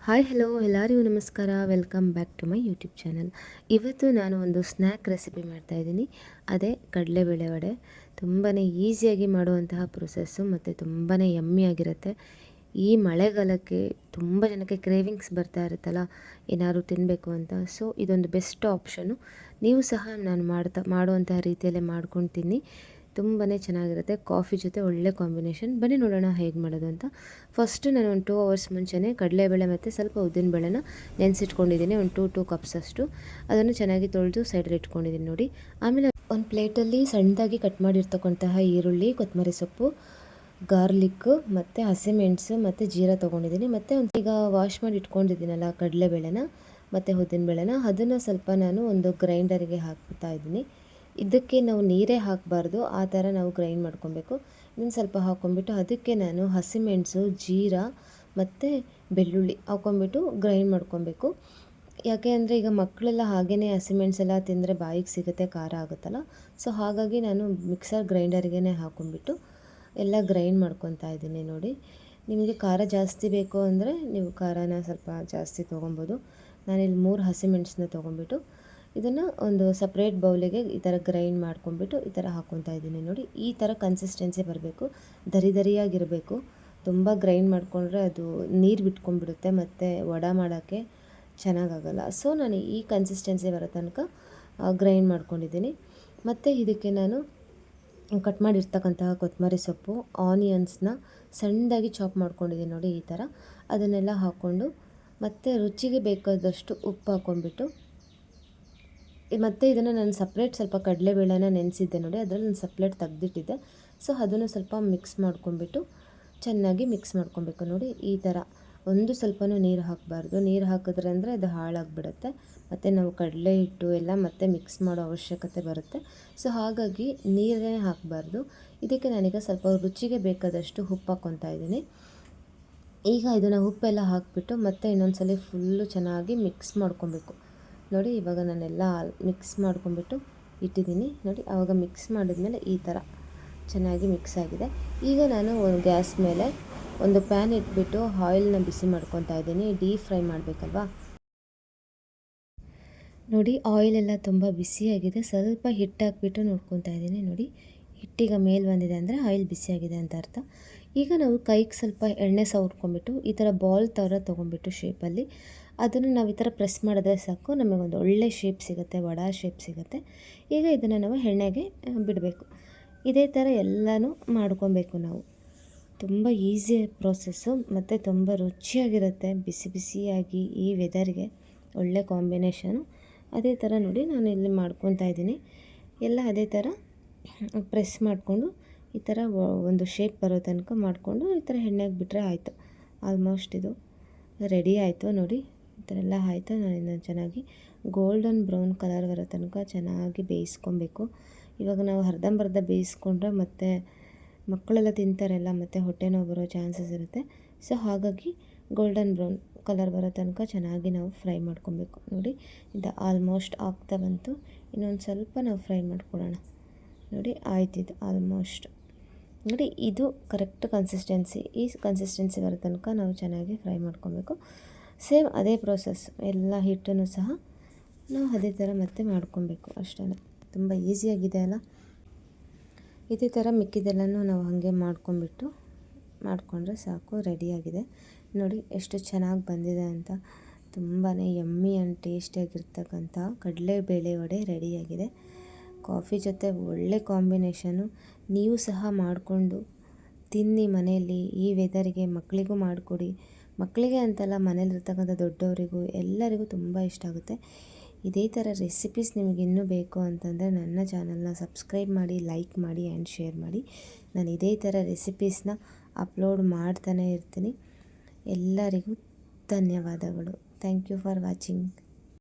Hi hello ಎಲ್ಲರಿಗೂ ನಮಸ್ಕಾರ. Welcome back to my YouTube channel. ಇವತ್ತು ನಾನು ಒಂದು ಸ್ನ್ಯಾಕ್ ರೆಸಿಪಿ ಮಾಡ್ತಾಯಿದ್ದೀನಿ. ಅದೇ ಕಡಲೆಬೇಳೆ ವಡೆ. ತುಂಬಾ ಈಸಿಯಾಗಿ ಮಾಡುವಂತಹ ಪ್ರೊಸೆಸ್ಸು ಮತ್ತು ತುಂಬಾ ಯಮ್ಮಿಯಾಗಿರುತ್ತೆ. ಈ ಮಳೆಗಾಲಕ್ಕೆ ತುಂಬ ಜನಕ್ಕೆ ಕ್ರೇವಿಂಗ್ಸ್ ಬರ್ತಾ ಇರುತ್ತಲ್ಲ, ಏನಾದ್ರು ತಿನ್ನಬೇಕು ಅಂತ. ಸೊ ಇದೊಂದು ಬೆಸ್ಟ್ ಆಪ್ಷನು. ನೀವು ಸಹ ನಾನು ಮಾಡುವಂತಹ ರೀತಿಯಲ್ಲೇ ಮಾಡ್ಕೊಂಡು ತಿನ್ನಿ. ತುಂಬಾ ಚೆನ್ನಾಗಿರುತ್ತೆ. ಕಾಫಿ ಜೊತೆ ಒಳ್ಳೆ ಕಾಂಬಿನೇಷನ್. ಬನ್ನಿ ನೋಡೋಣ ಹೇಗೆ ಮಾಡೋದು ಅಂತ. ಫಸ್ಟು ನಾನು ಒಂದು 2 ಅವರ್ಸ್ ಮುಂಚೆನೇ ಕಡಲೆಬೇಳೆ ಮತ್ತು ಸ್ವಲ್ಪ ಉದ್ದಿನಬೇಳೆನ ನೆನೆಸಿಟ್ಕೊಂಡಿದ್ದೀನಿ. ಒಂದು 2 ಕಪ್ಸ್ ಅಷ್ಟು. ಅದನ್ನು ಚೆನ್ನಾಗಿ ತೊಳೆದು ಸೈಡಲ್ಲಿ ಇಟ್ಕೊಂಡಿದ್ದೀನಿ ನೋಡಿ. ಆಮೇಲೆ ಒಂದು ಪ್ಲೇಟಲ್ಲಿ ಸಣ್ಣದಾಗಿ ಕಟ್ ಮಾಡಿರ್ತಕ್ಕಂತಹ ಈರುಳ್ಳಿ, ಕೊತ್ತಂಬರಿ ಸೊಪ್ಪು, ಗಾರ್ಲಿಕ್ಕು ಮತ್ತು ಹಸಿಮೆಣಸು ಮತ್ತು ಜೀರಾ ತೊಗೊಂಡಿದ್ದೀನಿ. ಮತ್ತು ಈಗ ವಾಶ್ ಮಾಡಿ ಇಟ್ಕೊಂಡಿದ್ದೀನಲ್ಲ ಕಡಲೆಬೇಳೆನ ಮತ್ತು ಉದ್ದಿನಬೇಳೆನ, ಅದನ್ನು ಸ್ವಲ್ಪ ನಾನು ಒಂದು ಗ್ರೈಂಡರಿಗೆ ಹಾಕ್ತಾ ಇದ್ದೀನಿ. ಇದಕ್ಕೆ ನಾವು ನೀರೇ ಹಾಕಬಾರ್ದು, ಆ ಥರ ನಾವು ಗ್ರೈಂಡ್ ಮಾಡ್ಕೊಬೇಕು. ಇನ್ನೊಂದು ಸ್ವಲ್ಪ ಹಾಕ್ಕೊಂಬಿಟ್ಟು ಅದಕ್ಕೆ ನಾನು ಹಸಿಮೆಣಸು, ಜೀರಾ ಮತ್ತು ಬೆಳ್ಳುಳ್ಳಿ ಹಾಕ್ಕೊಂಬಿಟ್ಟು ಗ್ರೈಂಡ್ ಮಾಡ್ಕೊಬೇಕು. ಯಾಕೆ ಅಂದರೆ ಈಗ ಮಕ್ಕಳೆಲ್ಲ ಹಾಗೇ ಹಸಿಮೆಣಸೆಲ್ಲ ತಿಂದರೆ ಬಾಯಿಗೆ ಸಿಗುತ್ತೆ, ಖಾರ ಆಗುತ್ತಲ್ಲ. ಸೊ ಹಾಗಾಗಿ ನಾನು ಮಿಕ್ಸರ್ ಗ್ರೈಂಡರ್ಗೆ ಹಾಕ್ಕೊಂಬಿಟ್ಟು ಎಲ್ಲ ಗ್ರೈಂಡ್ ಮಾಡ್ಕೊತಾ ಇದ್ದೀನಿ ನೋಡಿ. ನಿಮಗೆ ಖಾರ ಜಾಸ್ತಿ ಬೇಕು ಅಂದರೆ ನೀವು ಖಾರನ ಸ್ವಲ್ಪ ಜಾಸ್ತಿ ತೊಗೊಬೋದು. ನಾನಿಲ್ಲಿ 3 ಹಸಿಮೆಣಸನ್ನ ತೊಗೊಂಬಿಟ್ಟು ಇದನ್ನು ಒಂದು ಸಪ್ರೇಟ್ ಬೌಲಿಗೆ ಈ ಥರ ಗ್ರೈಂಡ್ ಮಾಡ್ಕೊಂಬಿಟ್ಟು ಈ ಥರ ಹಾಕ್ಕೊತಾ ಇದ್ದೀನಿ ನೋಡಿ. ಈ ಥರ ಕನ್ಸಿಸ್ಟೆನ್ಸಿ ಬರಬೇಕು, ದರಿಯಾಗಿರಬೇಕು. ತುಂಬ ಗ್ರೈಂಡ್ ಮಾಡಿಕೊಂಡ್ರೆ ಅದು ನೀರು ಬಿಟ್ಕೊಂಡ್ಬಿಡುತ್ತೆ ಮತ್ತು ವಡೆ ಮಾಡೋಕ್ಕೆ ಚೆನ್ನಾಗಾಗಲ್ಲ. ಸೊ ನಾನು ಈ ಕನ್ಸಿಸ್ಟೆನ್ಸಿ ಬರೋ ತನಕ ಗ್ರೈಂಡ್ ಮಾಡ್ಕೊಂಡಿದ್ದೀನಿ. ಮತ್ತು ಇದಕ್ಕೆ ನಾನು ಕಟ್ ಮಾಡಿರ್ತಕ್ಕಂತಹ ಕೊತ್ತಂಬರಿ ಸೊಪ್ಪು, ಆನಿಯನ್ಸ್ನ ಸಣ್ಣದಾಗಿ ಚಾಪ್ ಮಾಡ್ಕೊಂಡಿದ್ದೀನಿ ನೋಡಿ ಈ ಥರ. ಅದನ್ನೆಲ್ಲ ಹಾಕ್ಕೊಂಡು ಮತ್ತು ರುಚಿಗೆ ಬೇಕಾದಷ್ಟು ಉಪ್ಪು ಹಾಕ್ಕೊಂಬಿಟ್ಟು ಮತ್ತು ಇದನ್ನು ನಾನು ಸಪ್ರೇಟ್ ಸ್ವಲ್ಪ ಕಡಲೆಬೇಳೆನ ನೆನೆಸಿದ್ದೆ ನೋಡಿ, ಅದರಲ್ಲಿ ನಾನು ಸಪ್ರೇಟ್ ತೆಗ್ದಿಟ್ಟಿದ್ದೆ. ಸೊ ಅದನ್ನು ಸ್ವಲ್ಪ ಮಿಕ್ಸ್ ಮಾಡ್ಕೊಂಬಿಟ್ಟು ಚೆನ್ನಾಗಿ ಮಿಕ್ಸ್ ಮಾಡ್ಕೊಬೇಕು ನೋಡಿ ಈ ಥರ. ಒಂದು ಸ್ವಲ್ಪನೂ ನೀರು ಹಾಕಬಾರ್ದು. ನೀರು ಹಾಕಿದ್ರೆ ಅಂದರೆ ಅದು ಹಾಳಾಗಿಬಿಡುತ್ತೆ ಮತ್ತು ನಾವು ಕಡಲೆ ಹಿಟ್ಟು ಎಲ್ಲ ಮತ್ತೆ ಮಿಕ್ಸ್ ಮಾಡೋ ಅವಶ್ಯಕತೆ ಬರುತ್ತೆ. ಸೊ ಹಾಗಾಗಿ ನೀರೇ ಹಾಕಬಾರ್ದು. ಇದಕ್ಕೆ ನಾನೀಗ ಸ್ವಲ್ಪ ರುಚಿಗೆ ಬೇಕಾದಷ್ಟು ಉಪ್ಪು ಹಾಕ್ಕೊತಾ ಇದ್ದೀನಿ. ಈಗ ಇದನ್ನು ಉಪ್ಪೆಲ್ಲ ಹಾಕಿಬಿಟ್ಟು ಮತ್ತೆ ಇನ್ನೊಂದು ಸಲ ಫುಲ್ಲು ಚೆನ್ನಾಗಿ ಮಿಕ್ಸ್ ಮಾಡ್ಕೊಬೇಕು ನೋಡಿ. ಇವಾಗ ನಾನೆಲ್ಲ ಮಿಕ್ಸ್ ಮಾಡ್ಕೊಂಬಿಟ್ಟು ಇಟ್ಟಿದ್ದೀನಿ ನೋಡಿ. ಆವಾಗ ಮಿಕ್ಸ್ ಮಾಡಿದ್ಮೇಲೆ ಈ ಥರ ಚೆನ್ನಾಗಿ ಮಿಕ್ಸ್ ಆಗಿದೆ. ಈಗ ನಾನು ಒಂದು ಗ್ಯಾಸ್ ಮೇಲೆ ಒಂದು ಪ್ಯಾನ್ ಇಟ್ಬಿಟ್ಟು ಆಯಿಲ್ನ ಬಿಸಿ ಮಾಡ್ಕೊತಾ ಇದ್ದೀನಿ. ಡೀಪ್ ಫ್ರೈ ಮಾಡಬೇಕಲ್ವಾ ನೋಡಿ. ಆಯಿಲೆಲ್ಲ ತುಂಬ ಬಿಸಿಯಾಗಿದೆ. ಸ್ವಲ್ಪ ಹಿಟ್ಟು ಹಾಕ್ಬಿಟ್ಟು ನೋಡ್ಕೊತಾ ಇದ್ದೀನಿ ನೋಡಿ. ಹಿಟ್ಟೀಗ ಮೇಲೆ ಬಂದಿದೆ ಅಂದರೆ ಆಯಿಲ್ ಬಿಸಿಯಾಗಿದೆ ಅಂತ ಅರ್ಥ. ಈಗ ನಾವು ಕೈಗೆ ಸ್ವಲ್ಪ ಎಣ್ಣೆ ಸವರ್ಕೊಂಬಿಟ್ಟು ಈ ಥರ ಬಾಲ್ ಥರ ತೊಗೊಂಬಿಟ್ಟು ಶೇಪಲ್ಲಿ ಅದನ್ನು ನಾವು ಈ ಥರ ಪ್ರೆಸ್ ಮಾಡಿದ್ರೆ ಸಾಕು, ನಮಗೊಂದು ಒಳ್ಳೆ ಶೇಪ್ ಸಿಗುತ್ತೆ, ವಡಾ ಶೇಪ್ ಸಿಗುತ್ತೆ. ಈಗ ಇದನ್ನು ನಾವು ಎಣ್ಣೆಗೆ ಬಿಡಬೇಕು. ಇದೇ ಥರ ಎಲ್ಲನೂ ಮಾಡ್ಕೊಬೇಕು ನಾವು. ತುಂಬ ಈಸಿ ಪ್ರೋಸೆಸ್ಸು ಮತ್ತು ತುಂಬ ರುಚಿಯಾಗಿರುತ್ತೆ. ಬಿಸಿ ಬಿಸಿಯಾಗಿ ಈ ವೆದರ್ಗೆ ಒಳ್ಳೆ ಕಾಂಬಿನೇಷನು. ಅದೇ ಥರ ನೋಡಿ ನಾನು ಇಲ್ಲಿ ಮಾಡ್ಕೊತಾ ಇದ್ದೀನಿ. ಎಲ್ಲ ಅದೇ ಥರ ಪ್ರೆಸ್ ಮಾಡಿಕೊಂಡು ಈ ಥರ ಒಂದು ಶೇಪ್ ಬರೋ ತನಕ ಮಾಡಿಕೊಂಡು ಈ ಥರ ಎಣ್ಣೆಗೆ ಬಿಟ್ಟರೆ ಆಯಿತು. ಆಲ್ಮೋಸ್ಟ್ ಇದು ರೆಡಿ ಆಯಿತು ನೋಡಿ. ಈ ಥರ ಎಲ್ಲ ಆಯಿತು. ನಾನು ಇದನ್ನು ಚೆನ್ನಾಗಿ ಗೋಲ್ಡನ್ ಬ್ರೌನ್ ಕಲರ್ ಬರೋ ತನಕ ಚೆನ್ನಾಗಿ ಬೇಯಿಸ್ಕೊಬೇಕು. ಇವಾಗ ನಾವು ಅರ್ಧಂಬರ್ಧ ಬೇಯಿಸ್ಕೊಂಡ್ರೆ ಮತ್ತು ಮಕ್ಕಳೆಲ್ಲ ತಿಂತಾರಲ್ಲ ಮತ್ತು ಹೊಟ್ಟೆ ನೋವು ಬರೋ ಚಾನ್ಸಸ್ ಇರುತ್ತೆ. ಸೊ ಹಾಗಾಗಿ ಗೋಲ್ಡನ್ ಬ್ರೌನ್ ಕಲರ್ ಬರೋ ತನಕ ಚೆನ್ನಾಗಿ ನಾವು ಫ್ರೈ ಮಾಡ್ಕೊಬೇಕು ನೋಡಿ. ಇದು ಆಲ್ಮೋಸ್ಟ್ ಆಗ್ತಾ ಬಂತು. ಇನ್ನೊಂದು ಸ್ವಲ್ಪ ನಾವು ಫ್ರೈ ಮಾಡ್ಕೊಳ್ಳೋಣ ನೋಡಿ. ಆಯ್ತಿದ್ದು ಆಲ್ಮೋಸ್ಟ್ ನೋಡಿ. ಇದು ಕರೆಕ್ಟ್ ಕನ್ಸಿಸ್ಟೆನ್ಸಿ. ಈ ಕನ್ಸಿಸ್ಟೆನ್ಸಿ ಬರೋ ತನಕ ನಾವು ಚೆನ್ನಾಗಿ ಫ್ರೈ ಮಾಡ್ಕೊಬೇಕು. ಸೇಮ್ ಅದೇ ಪ್ರೋಸೆಸ್ ಎಲ್ಲ ಹಿಟ್ಟನ್ನು ಸಹ ನಾವು ಅದೇ ಥರ ಮತ್ತೆ ಮಾಡ್ಕೊಬೇಕು ಅಷ್ಟೇ. ತುಂಬ ಈಸಿಯಾಗಿದೆ ಅಲ್ಲ. ಇದೇ ಥರ ಮಿಕ್ಕಿದೆಲ್ಲನೂ ನಾವು ಹಾಗೆ ಮಾಡಿಕೊಂಡ್ರೆ ಸಾಕು, ರೆಡಿಯಾಗಿದೆ ನೋಡಿ. ಎಷ್ಟು ಚೆನ್ನಾಗಿ ಬಂದಿದೆ ಅಂತ. ತುಂಬಾ ಯಮ್ಮಿ ಆ್ಯಂಡ್ ಟೇಸ್ಟಿಯಾಗಿರ್ತಕ್ಕಂಥ ಕಡಲೆಬೇಳೆ ವಡೆ ರೆಡಿಯಾಗಿದೆ. ಕಾಫಿ ಜೊತೆ ಒಳ್ಳೆ ಕಾಂಬಿನೇಷನು. ನೀವು ಸಹ ಮಾಡಿಕೊಂಡು ತಿನ್ನಿ ಮನೆಯಲ್ಲಿ. ಈ ವೆದರ್ಗೆ ಮಕ್ಕಳಿಗೂ ಮಾಡಿಕೊಡಿ. ಮಕ್ಕಳಿಗೆ ಅಂತಲ್ಲ, ಮನೇಲಿರ್ತಕ್ಕಂಥ ದೊಡ್ಡವರಿಗೂ ಎಲ್ಲರಿಗೂ ತುಂಬ ಇಷ್ಟ ಆಗುತ್ತೆ. ಇದೇ ಥರ ರೆಸಿಪೀಸ್ ನಿಮಗೆ ಇನ್ನೂ ಬೇಕು ಅಂತಂದರೆ ನನ್ನ ಚಾನಲ್ನ ಸಬ್ಸ್ಕ್ರೈಬ್ ಮಾಡಿ, ಲೈಕ್ ಮಾಡಿ ಆ್ಯಂಡ್ ಶೇರ್ ಮಾಡಿ. ನಾನು ಇದೇ ಥರ ರೆಸಿಪೀಸ್ನ ಅಪ್ಲೋಡ್ ಮಾಡ್ತಾನೇ ಇರ್ತೀನಿ. ಎಲ್ಲರಿಗೂ ಧನ್ಯವಾದಗಳು. Thank you for watching.